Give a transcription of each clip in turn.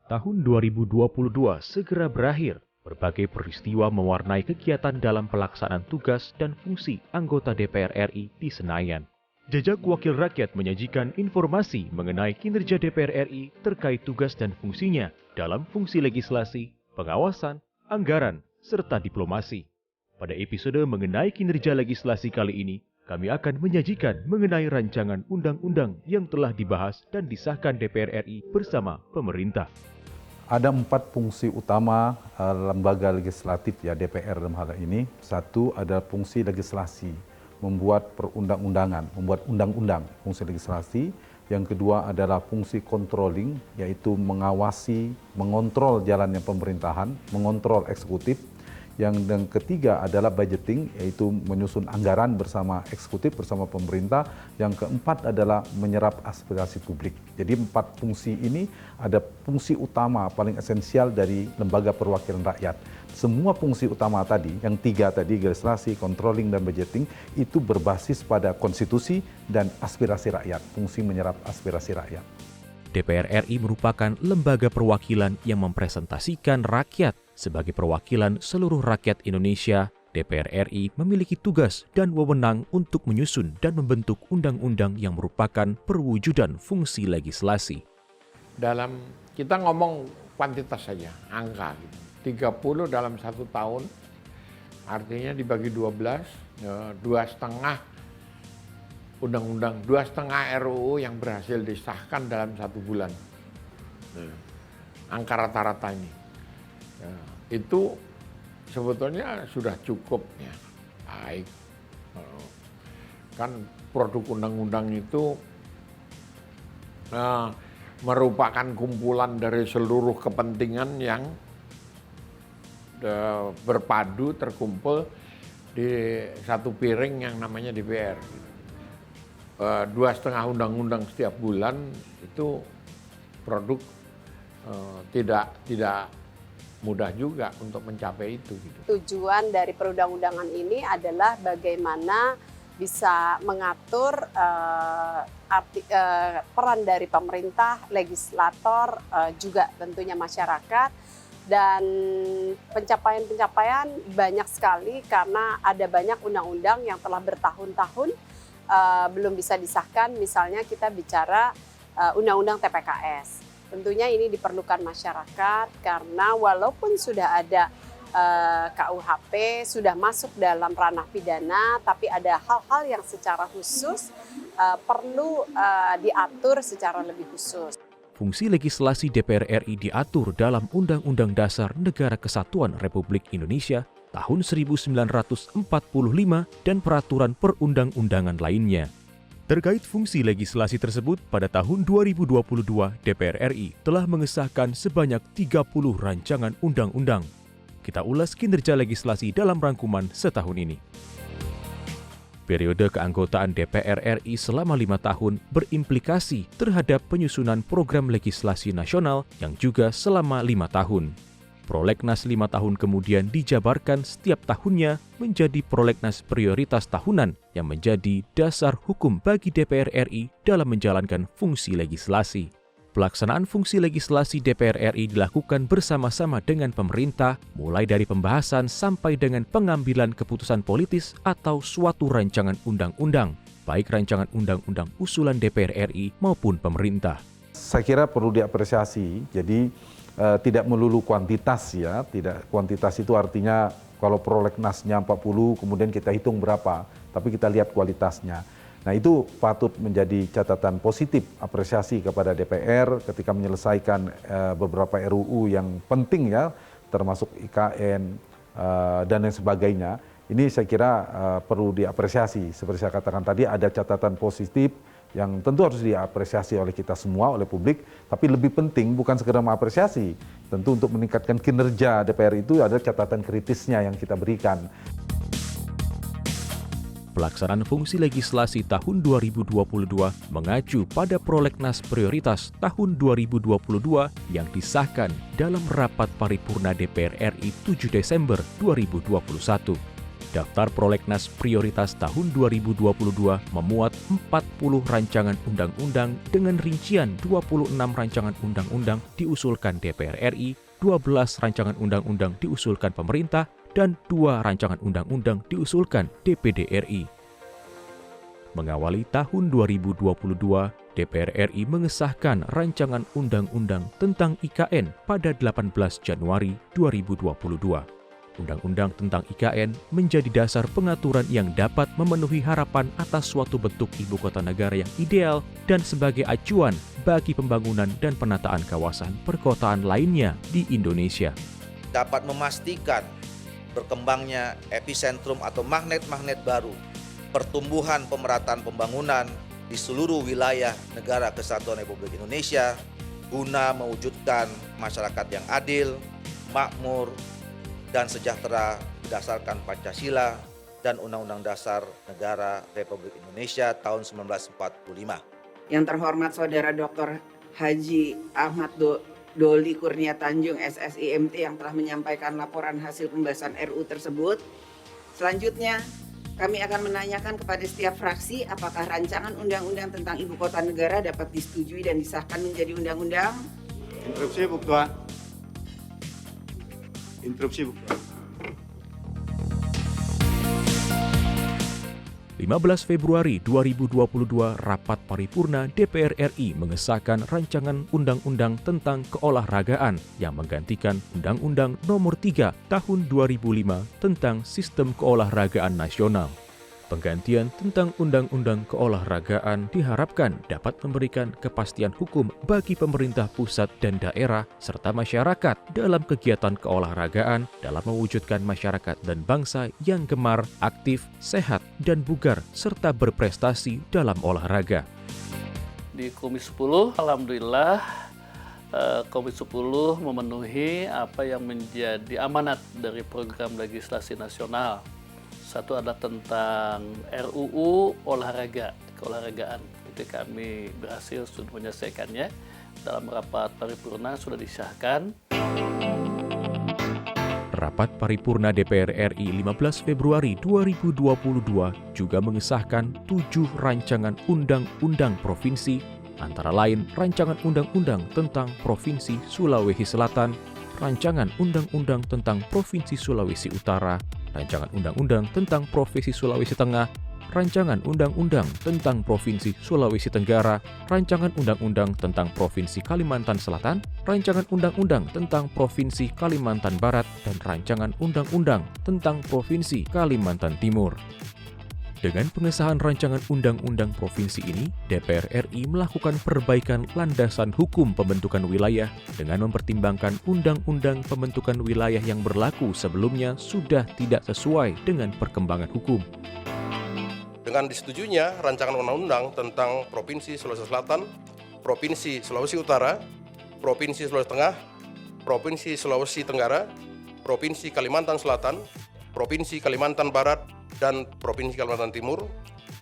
Tahun 2022 segera berakhir. Berbagai peristiwa mewarnai kegiatan dalam pelaksanaan tugas dan fungsi anggota DPR RI di Senayan. Jejak Wakil Rakyat menyajikan informasi mengenai kinerja DPR RI terkait tugas dan fungsinya dalam fungsi legislasi, pengawasan, anggaran, serta diplomasi. Pada episode mengenai kinerja legislasi kali ini, kami akan menyajikan mengenai rancangan undang-undang yang telah dibahas dan disahkan DPR RI bersama pemerintah. Ada 4 fungsi utama lembaga legislatif ya DPR dalam hal ini. Satu adalah fungsi legislasi, membuat perundang-undangan, membuat undang-undang, fungsi legislasi. Yang kedua adalah fungsi controlling, yaitu mengawasi, mengontrol jalannya pemerintahan, mengontrol eksekutif. Yang ketiga adalah budgeting, yaitu menyusun anggaran bersama eksekutif, bersama pemerintah. Yang keempat adalah menyerap aspirasi publik. Jadi 4 fungsi ini ada fungsi utama paling esensial dari lembaga perwakilan rakyat. Semua fungsi utama tadi, yang 3 tadi, legislasi, controlling, dan budgeting, itu berbasis pada konstitusi dan aspirasi rakyat, fungsi menyerap aspirasi rakyat. DPR RI merupakan lembaga perwakilan yang mempresentasikan rakyat. Sebagai perwakilan seluruh rakyat Indonesia, DPR RI memiliki tugas dan wewenang untuk menyusun dan membentuk undang-undang yang merupakan perwujudan fungsi legislasi. Dalam kita ngomong kuantitas saja, angka gitu. 30 dalam 1 tahun, artinya dibagi 12, 2,5 undang-undang, 2,5 RUU yang berhasil disahkan dalam 1 bulan. Angka rata-rata ini. Itu sebetulnya sudah cukup ya, baik. Kan produk undang-undang itu merupakan kumpulan dari seluruh kepentingan yang berpadu terkumpul di satu piring yang namanya DPR. 2,5 undang-undang setiap bulan itu produk tidak mudah juga untuk mencapai itu. Tujuan dari perundang-undangan ini adalah bagaimana bisa mengatur peran dari pemerintah, legislator, juga tentunya masyarakat, dan pencapaian-pencapaian banyak sekali karena ada banyak undang-undang yang telah bertahun-tahun belum bisa disahkan. Misalnya kita bicara undang-undang TPKS. Tentunya ini diperlukan masyarakat karena walaupun sudah ada KUHP, sudah masuk dalam ranah pidana, tapi ada hal-hal yang secara khusus perlu diatur secara lebih khusus. Fungsi legislasi DPR RI diatur dalam Undang-Undang Dasar Negara Kesatuan Republik Indonesia tahun 1945 dan peraturan perundang-undangan lainnya. Terkait fungsi legislasi tersebut, pada tahun 2022 DPR RI telah mengesahkan sebanyak 30 rancangan undang-undang. Kita ulas kinerja legislasi dalam rangkuman setahun ini. Periode keanggotaan DPR RI selama 5 tahun berimplikasi terhadap penyusunan program legislasi nasional yang juga selama 5 tahun. Prolegnas 5 tahun kemudian dijabarkan setiap tahunnya menjadi prolegnas prioritas tahunan yang menjadi dasar hukum bagi DPR RI dalam menjalankan fungsi legislasi. Pelaksanaan fungsi legislasi DPR RI dilakukan bersama-sama dengan pemerintah, mulai dari pembahasan sampai dengan pengambilan keputusan politis atau suatu rancangan undang-undang, baik rancangan undang-undang usulan DPR RI maupun pemerintah. Saya kira perlu diapresiasi, jadi tidak melulu kuantitas ya, tidak kuantitas itu artinya kalau prolegnasnya 40 kemudian kita hitung berapa, tapi kita lihat kualitasnya. Nah itu patut menjadi catatan positif, apresiasi kepada DPR ketika menyelesaikan beberapa RUU yang penting ya, termasuk IKN dan lain sebagainya. Ini saya kira perlu diapresiasi, seperti saya katakan tadi ada catatan positif yang tentu harus diapresiasi oleh kita semua, oleh publik, tapi lebih penting bukan sekedar mengapresiasi, tentu untuk meningkatkan kinerja DPR itu ada catatan kritisnya yang kita berikan. Pelaksanaan fungsi legislasi tahun 2022 mengacu pada prolegnas prioritas tahun 2022 yang disahkan dalam rapat paripurna DPR RI 7 Desember 2021. Daftar Prolegnas Prioritas tahun 2022 memuat 40 rancangan undang-undang dengan rincian 26 rancangan undang-undang diusulkan DPR RI, 12 rancangan undang-undang diusulkan pemerintah, dan 2 rancangan undang-undang diusulkan DPD RI. Mengawali tahun 2022, DPR RI mengesahkan rancangan undang-undang tentang IKN pada 18 Januari 2022. Undang-undang tentang IKN menjadi dasar pengaturan yang dapat memenuhi harapan atas suatu bentuk ibu kota negara yang ideal dan sebagai acuan bagi pembangunan dan penataan kawasan perkotaan lainnya di Indonesia. Dapat memastikan berkembangnya epicentrum atau magnet-magnet baru, pertumbuhan pemerataan pembangunan di seluruh wilayah Negara Kesatuan Republik Indonesia guna mewujudkan masyarakat yang adil, makmur, dan sejahtera berdasarkan Pancasila dan Undang-Undang Dasar Negara Republik Indonesia tahun 1945. Yang terhormat Saudara Dr. Haji Ahmad Doli Kurnia Tanjung SSIMT yang telah menyampaikan laporan hasil pembahasan RU tersebut. Selanjutnya, kami akan menanyakan kepada setiap fraksi apakah rancangan undang-undang tentang ibu kota negara dapat disetujui dan disahkan menjadi undang-undang. Interupsi, Bu Ketua. Interupsi, Bu Ketua. 15 Februari 2022, rapat paripurna DPR RI mengesahkan rancangan undang-undang tentang keolahragaan yang menggantikan Undang-Undang Nomor 3 Tahun 2005 tentang Sistem Keolahragaan Nasional. Penggantian tentang Undang-Undang Keolahragaan diharapkan dapat memberikan kepastian hukum bagi pemerintah pusat dan daerah serta masyarakat dalam kegiatan keolahragaan dalam mewujudkan masyarakat dan bangsa yang gemar, aktif, sehat, dan bugar serta berprestasi dalam olahraga. Di Komisi 10, alhamdulillah Komisi 10 memenuhi apa yang menjadi amanat dari program legislasi nasional. Satu adalah tentang RUU olahraga, keolahragaan. Itu kami berhasil sudah menyelesaikannya. Dalam rapat paripurna sudah disahkan. Rapat paripurna DPR RI 15 Februari 2022 juga mengesahkan 7 rancangan undang-undang provinsi, antara lain Rancangan Undang-Undang tentang Provinsi Sulawesi Selatan, Rancangan Undang-Undang tentang Provinsi Sulawesi Utara, Rancangan Undang-Undang tentang Provinsi Sulawesi Tengah, Rancangan Undang-Undang tentang Provinsi Sulawesi Tenggara, Rancangan Undang-Undang tentang Provinsi Kalimantan Selatan, Rancangan Undang-Undang tentang Provinsi Kalimantan Barat, dan Rancangan Undang-Undang tentang Provinsi Kalimantan Timur. Dengan pengesahan rancangan undang-undang provinsi ini, DPR RI melakukan perbaikan landasan hukum pembentukan wilayah dengan mempertimbangkan undang-undang pembentukan wilayah yang berlaku sebelumnya sudah tidak sesuai dengan perkembangan hukum. Dengan disetujuinya rancangan undang-undang tentang Provinsi Sulawesi Selatan, Provinsi Sulawesi Utara, Provinsi Sulawesi Tengah, Provinsi Sulawesi Tenggara, Provinsi Kalimantan Selatan, Provinsi Kalimantan Barat, dan Provinsi Kalimantan Timur,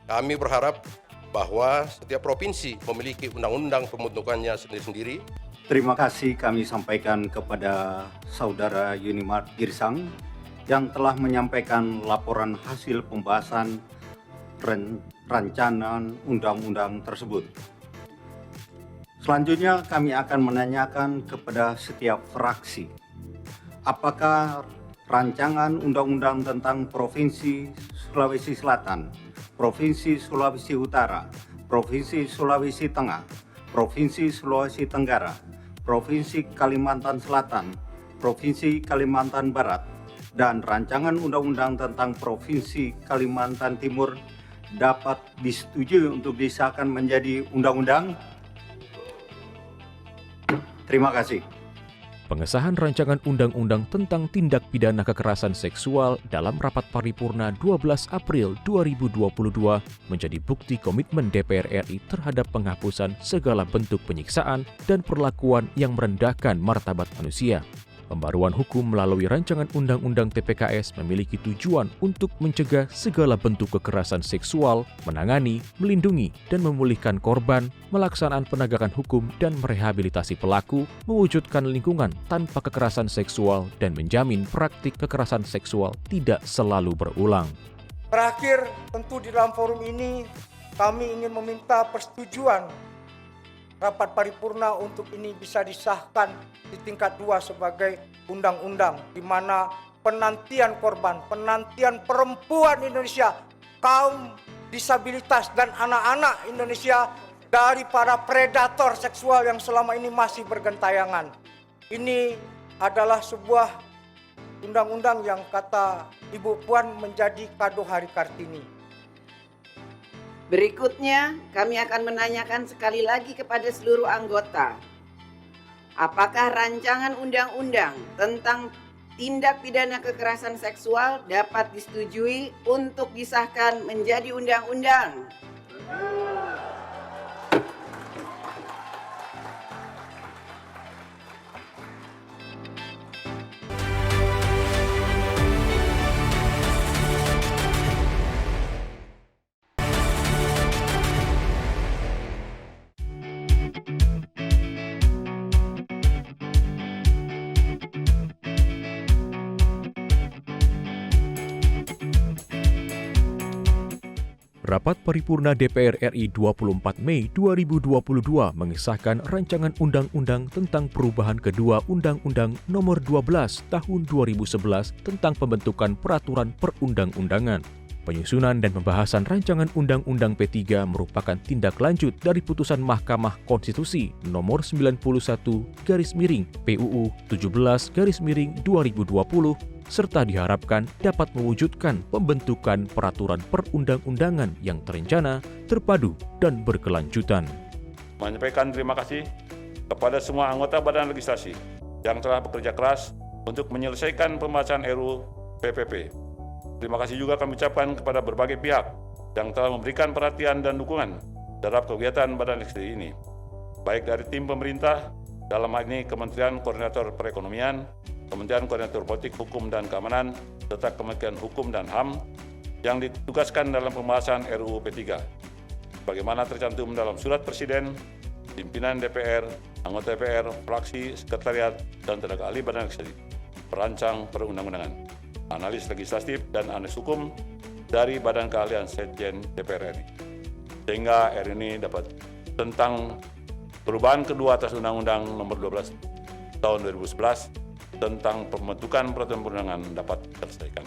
kami berharap bahwa setiap provinsi memiliki undang-undang pembentukannya sendiri-sendiri. Terima kasih kami sampaikan kepada Saudara Yunimart Girsang yang telah menyampaikan laporan hasil pembahasan rancangan undang-undang tersebut. Selanjutnya kami akan menanyakan kepada setiap fraksi, apakah rancangan undang-undang tentang Provinsi Sulawesi Selatan, Provinsi Sulawesi Utara, Provinsi Sulawesi Tengah, Provinsi Sulawesi Tenggara, Provinsi Kalimantan Selatan, Provinsi Kalimantan Barat, dan rancangan undang-undang tentang Provinsi Kalimantan Timur dapat disetujui untuk disahkan menjadi undang-undang. Terima kasih. Pengesahan rancangan undang-undang tentang tindak pidana kekerasan seksual dalam rapat paripurna 12 April 2022 menjadi bukti komitmen DPR RI terhadap penghapusan segala bentuk penyiksaan dan perlakuan yang merendahkan martabat manusia. Pembaruan hukum melalui rancangan Undang-Undang TPKS memiliki tujuan untuk mencegah segala bentuk kekerasan seksual, menangani, melindungi, dan memulihkan korban, melaksanakan penegakan hukum dan merehabilitasi pelaku, mewujudkan lingkungan tanpa kekerasan seksual, dan menjamin praktik kekerasan seksual tidak selalu berulang. Terakhir, tentu di dalam forum ini kami ingin meminta persetujuan rapat paripurna untuk ini bisa disahkan di tingkat 2 sebagai undang-undang, di mana penantian korban, penantian perempuan Indonesia, kaum disabilitas dan anak-anak Indonesia dari para predator seksual yang selama ini masih bergentayangan. Ini adalah sebuah undang-undang yang kata Ibu Puan menjadi kado Hari Kartini. Berikutnya, kami akan menanyakan sekali lagi kepada seluruh anggota. Apakah rancangan undang-undang tentang tindak pidana kekerasan seksual dapat disetujui untuk disahkan menjadi undang-undang? Rapat Paripurna DPR RI 24 Mei 2022 mengesahkan rancangan undang-undang tentang perubahan kedua Undang-Undang Nomor 12 Tahun 2011 tentang pembentukan peraturan perundang-undangan. Penyusunan dan pembahasan rancangan Undang-Undang P3 merupakan tindak lanjut dari putusan Mahkamah Konstitusi Nomor 91/PUU 17/2020 serta diharapkan dapat mewujudkan pembentukan peraturan perundang-undangan yang terencana, terpadu, dan berkelanjutan. Menyampaikan terima kasih kepada semua anggota Badan Legislasi yang telah bekerja keras untuk menyelesaikan pembahasan RUU PPP. Terima kasih juga kami ucapkan kepada berbagai pihak yang telah memberikan perhatian dan dukungan terhadap kegiatan Badan Legislasi ini, baik dari tim pemerintah, dalam hal ini Kementerian Koordinator Perekonomian, Kementerian Koordinator Politik, Hukum dan Keamanan, serta Kementerian Hukum dan HAM yang ditugaskan dalam pembahasan RUU P3. Bagaimana tercantum dalam surat Presiden, pimpinan DPR, anggota DPR, fraksi, sekretariat, dan tenaga ahli Badan Legislasi, perancang perundang-undangan, analis legislatif, dan analis hukum dari Badan Keahlian Sekjen DPR RI. Sehingga RUU ini dapat tentang perubahan kedua atas Undang-Undang Nomor 12 Tahun 2011 tentang pembentukan peraturan perundangan dapat diselesaikan.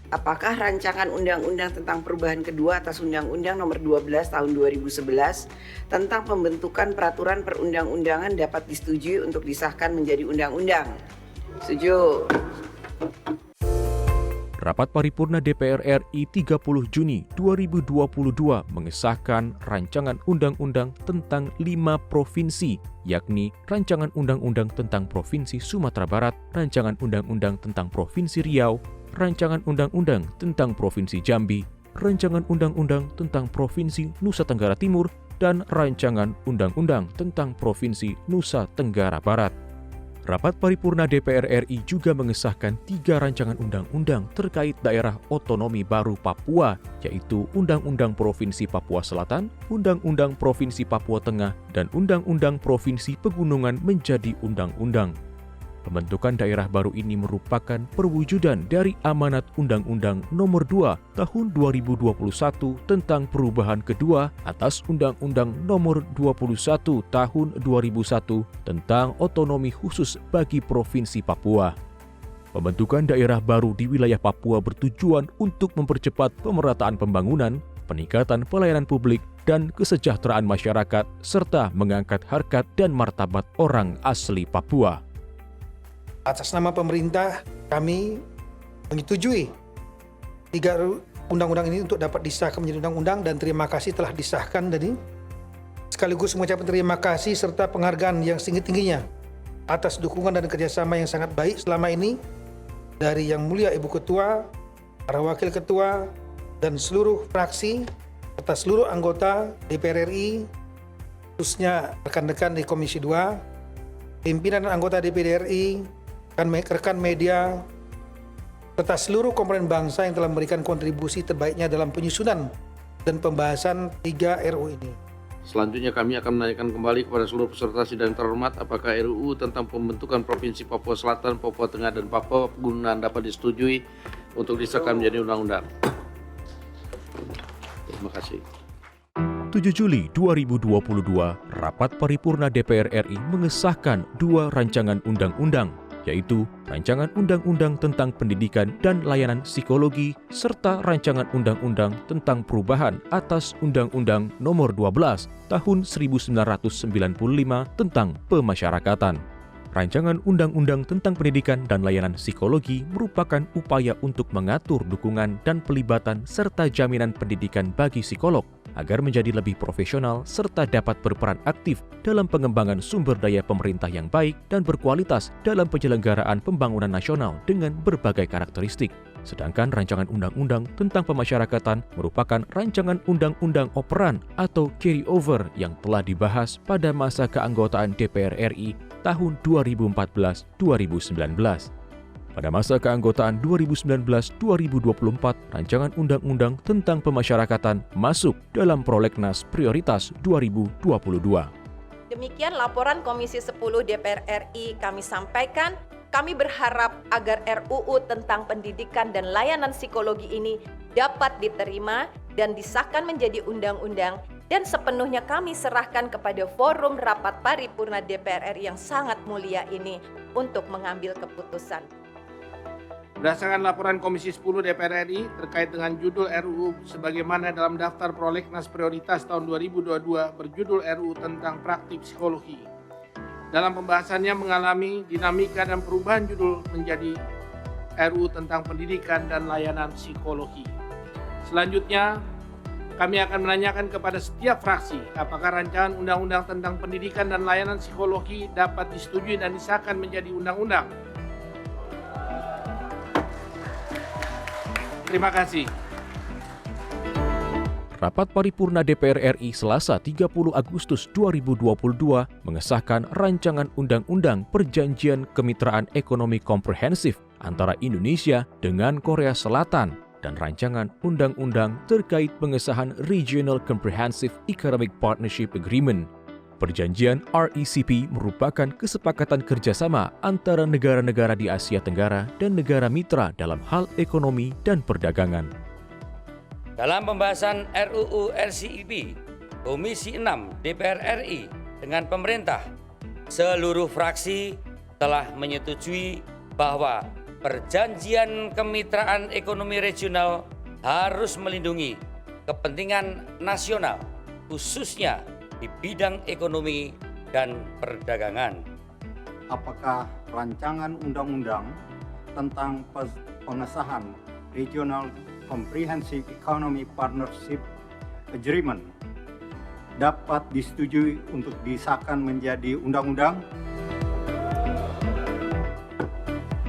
Apakah rancangan undang-undang tentang perubahan kedua atas Undang-Undang Nomor 12 Tahun 2011 tentang pembentukan peraturan perundang-undangan dapat disetujui untuk disahkan menjadi undang-undang? Setuju. Rapat Paripurna DPR RI 30 Juni 2022 mengesahkan rancangan undang-undang tentang 5 provinsi, yakni Rancangan Undang-Undang tentang Provinsi Sumatera Barat, Rancangan Undang-Undang tentang Provinsi Riau, Rancangan Undang-Undang tentang Provinsi Jambi, Rancangan Undang-Undang tentang Provinsi Nusa Tenggara Timur, dan Rancangan Undang-Undang tentang Provinsi Nusa Tenggara Barat. Rapat Paripurna DPR RI juga mengesahkan 3 rancangan undang-undang terkait daerah otonomi baru Papua, yaitu Undang-Undang Provinsi Papua Selatan, Undang-Undang Provinsi Papua Tengah, dan Undang-Undang Provinsi Pegunungan menjadi undang-undang. Pembentukan daerah baru ini merupakan perwujudan dari amanat Undang-Undang Nomor 2 Tahun 2021 tentang perubahan kedua atas Undang-Undang Nomor 21 Tahun 2001 tentang otonomi khusus bagi Provinsi Papua. Pembentukan daerah baru di wilayah Papua bertujuan untuk mempercepat pemerataan pembangunan, peningkatan pelayanan publik, dan kesejahteraan masyarakat, serta mengangkat harkat dan martabat orang asli Papua. Atas nama pemerintah, kami menyetujui 3 undang-undang ini untuk dapat disahkan menjadi undang-undang, dan terima kasih telah disahkan tadi. Sekaligus mengucapkan terima kasih serta penghargaan yang setinggi-tingginya atas dukungan dan kerjasama yang sangat baik selama ini dari Yang Mulia Ibu Ketua, para Wakil Ketua, dan seluruh fraksi serta seluruh anggota DPR RI, khususnya rekan-rekan di Komisi 2, pimpinan dan anggota DPR RI, rekan media, serta seluruh komponen bangsa yang telah memberikan kontribusi terbaiknya dalam penyusunan dan pembahasan 3 RUU ini. Selanjutnya kami akan menanyakan kembali kepada seluruh peserta sidang terhormat apakah RUU tentang pembentukan Provinsi Papua Selatan, Papua Tengah, dan Papua Pegunungan dapat disetujui untuk disahkan menjadi undang-undang. Terima kasih. 7 Juli 2022, rapat paripurna DPR RI mengesahkan 2 rancangan undang-undang, yaitu Rancangan Undang-Undang tentang Pendidikan dan Layanan Psikologi serta Rancangan Undang-Undang tentang Perubahan atas Undang-Undang Nomor 12 Tahun 1995 tentang Pemasyarakatan. Rancangan Undang-Undang tentang Pendidikan dan Layanan Psikologi merupakan upaya untuk mengatur dukungan dan pelibatan serta jaminan pendidikan bagi psikolog agar menjadi lebih profesional serta dapat berperan aktif dalam pengembangan sumber daya pemerintah yang baik dan berkualitas dalam penyelenggaraan pembangunan nasional dengan berbagai karakteristik. Sedangkan Rancangan Undang-Undang tentang Pemasyarakatan merupakan rancangan undang-undang operan atau carryover yang telah dibahas pada masa keanggotaan DPR RI tahun 2014-2019. Pada masa keanggotaan 2019-2024, Rancangan Undang-Undang tentang Pemasyarakatan masuk dalam Prolegnas Prioritas 2022. Demikian laporan Komisi 10 DPR RI kami sampaikan. Kami berharap agar RUU tentang pendidikan dan layanan psikologi ini dapat diterima dan disahkan menjadi undang-undang, dan sepenuhnya kami serahkan kepada forum rapat paripurna DPR RI yang sangat mulia ini untuk mengambil keputusan. Berdasarkan laporan Komisi 10 DPR RI terkait dengan judul RUU sebagaimana dalam daftar prolegnas prioritas tahun 2022 berjudul RUU tentang praktik psikologi. Dalam pembahasannya mengalami dinamika dan perubahan judul menjadi RUU tentang pendidikan dan layanan psikologi. Selanjutnya, kami akan menanyakan kepada setiap fraksi apakah rancangan undang-undang tentang pendidikan dan layanan psikologi dapat disetujui dan disahkan menjadi undang-undang. Terima kasih. Rapat paripurna DPR RI Selasa 30 Agustus 2022 mengesahkan Rancangan Undang-Undang Perjanjian Kemitraan Ekonomi Komprehensif antara Indonesia dengan Korea Selatan dan Rancangan Undang-Undang terkait pengesahan Regional Comprehensive Economic Partnership Agreement. Perjanjian RECP merupakan kesepakatan kerjasama antara negara-negara di Asia Tenggara dan negara mitra dalam hal ekonomi dan perdagangan. Dalam pembahasan RUU RCEP, Komisi 6 DPR RI dengan pemerintah, seluruh fraksi telah menyetujui bahwa Perjanjian Kemitraan Ekonomi Regional harus melindungi kepentingan nasional, khususnya di bidang ekonomi dan perdagangan. Apakah rancangan undang-undang tentang pengesahan Regional Comprehensive Economic Partnership Agreement dapat disetujui untuk disahkan menjadi undang-undang?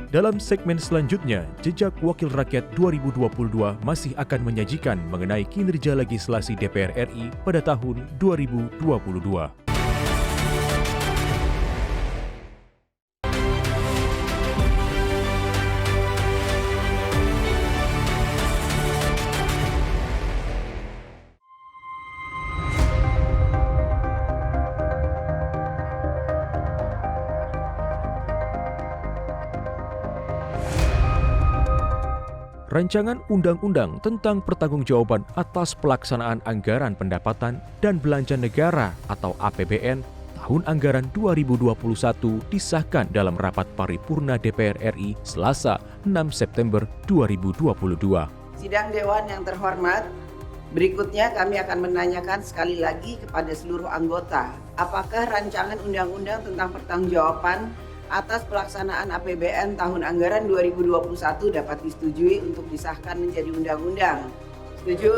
Dalam segmen selanjutnya, Jejak Wakil Rakyat 2022 masih akan menyajikan mengenai kinerja legislasi DPR RI pada tahun 2022. Rancangan Undang-Undang tentang Pertanggungjawaban atas Pelaksanaan Anggaran Pendapatan dan Belanja Negara atau APBN tahun anggaran 2021 disahkan dalam rapat paripurna DPR RI Selasa 6 September 2022. Sidang Dewan yang terhormat, berikutnya kami akan menanyakan sekali lagi kepada seluruh anggota, apakah rancangan undang-undang tentang pertanggungjawaban atas pelaksanaan APBN tahun anggaran 2021 dapat disetujui untuk disahkan menjadi undang-undang. Setuju?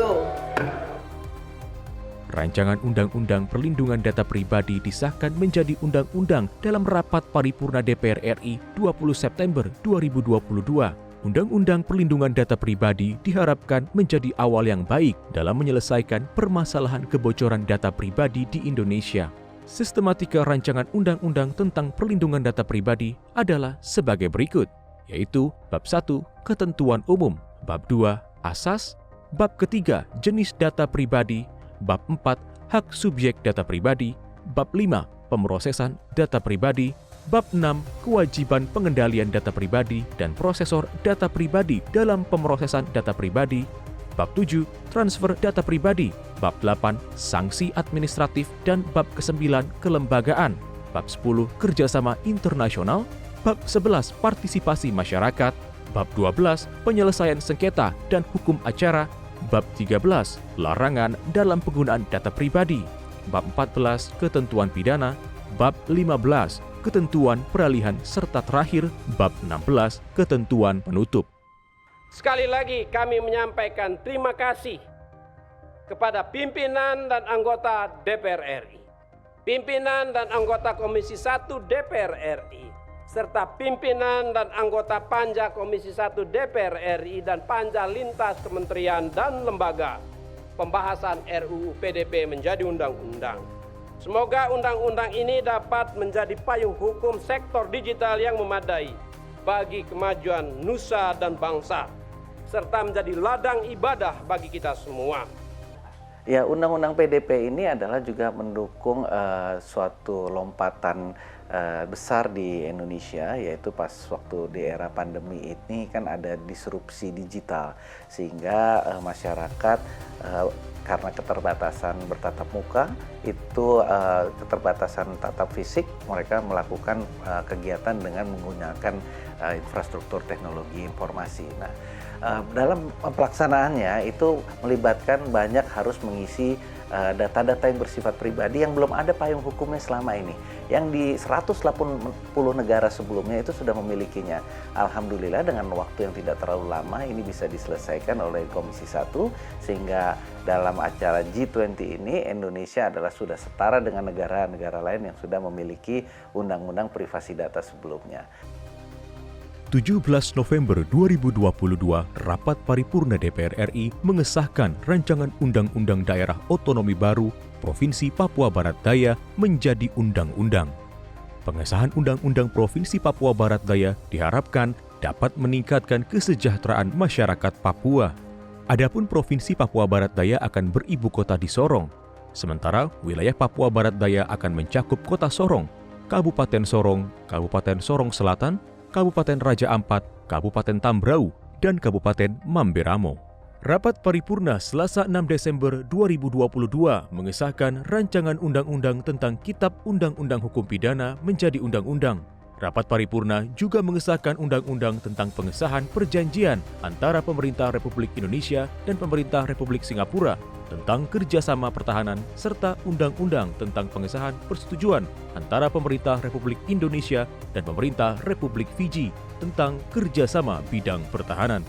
Rancangan Undang-Undang Perlindungan Data Pribadi disahkan menjadi undang-undang dalam rapat paripurna DPR RI 20 September 2022. Undang-Undang Perlindungan Data Pribadi diharapkan menjadi awal yang baik dalam menyelesaikan permasalahan kebocoran data pribadi di Indonesia. Sistematika rancangan undang-undang tentang perlindungan data pribadi adalah sebagai berikut, yaitu Bab 1, Ketentuan Umum, Bab 2, Asas, Bab ketiga, Jenis data pribadi, Bab 4, Hak subjek data pribadi, Bab 5, Pemrosesan data pribadi, Bab 6, Kewajiban pengendalian data pribadi dan prosesor data pribadi dalam pemrosesan data pribadi, Bab 7, Transfer data pribadi, Bab 8, Sanksi administratif dan Bab ke-9, Kelembagaan, Bab 10, Kerjasama internasional, Bab 11, Partisipasi masyarakat, Bab 12, Penyelesaian sengketa dan hukum acara, Bab 13, Larangan dalam penggunaan data pribadi, Bab 14, Ketentuan pidana, Bab 15, Ketentuan peralihan serta terakhir, Bab 16, Ketentuan penutup. Sekali lagi kami menyampaikan terima kasih kepada pimpinan dan anggota DPR RI, pimpinan dan anggota Komisi 1 DPR RI, serta pimpinan dan anggota Panja Komisi 1 DPR RI dan Panja Lintas Kementerian dan Lembaga pembahasan RUU PDP menjadi undang-undang. Semoga undang-undang ini dapat menjadi payung hukum sektor digital yang memadai bagi kemajuan nusa dan bangsa, serta menjadi ladang ibadah bagi kita semua. Ya, Undang-Undang PDP ini adalah juga mendukung suatu lompatan besar di Indonesia, yaitu pas waktu di era pandemi ini kan ada disrupsi digital, sehingga masyarakat karena keterbatasan bertatap muka, itu keterbatasan tatap fisik, mereka melakukan kegiatan dengan menggunakan infrastruktur teknologi informasi. Nah, dalam pelaksanaannya itu melibatkan banyak harus mengisi data-data yang bersifat pribadi yang belum ada payung hukumnya selama ini. Yang di 180 negara sebelumnya itu sudah memilikinya. Alhamdulillah dengan waktu yang tidak terlalu lama ini bisa diselesaikan oleh Komisi 1, sehingga dalam acara G20 ini Indonesia adalah sudah setara dengan negara-negara lain yang sudah memiliki undang-undang privasi data sebelumnya. 17 November 2022, Rapat Paripurna DPR RI mengesahkan Rancangan Undang-Undang Daerah Otonomi Baru Provinsi Papua Barat Daya menjadi undang-undang. Pengesahan Undang-Undang Provinsi Papua Barat Daya diharapkan dapat meningkatkan kesejahteraan masyarakat Papua. Adapun Provinsi Papua Barat Daya akan beribu kota di Sorong, sementara wilayah Papua Barat Daya akan mencakup Kota Sorong, Kabupaten Sorong, Kabupaten Sorong Selatan, Kabupaten Raja Ampat, Kabupaten Tambrau, dan Kabupaten Mamberamo. Rapat Paripurna Selasa 6 Desember 2022 mengesahkan Rancangan Undang-Undang tentang Kitab Undang-Undang Hukum Pidana menjadi undang-undang. Rapat Paripurna juga mengesahkan Undang-Undang tentang pengesahan perjanjian antara Pemerintah Republik Indonesia dan Pemerintah Republik Singapura tentang kerjasama pertahanan serta Undang-Undang tentang pengesahan persetujuan antara Pemerintah Republik Indonesia dan Pemerintah Republik Fiji tentang kerjasama bidang pertahanan.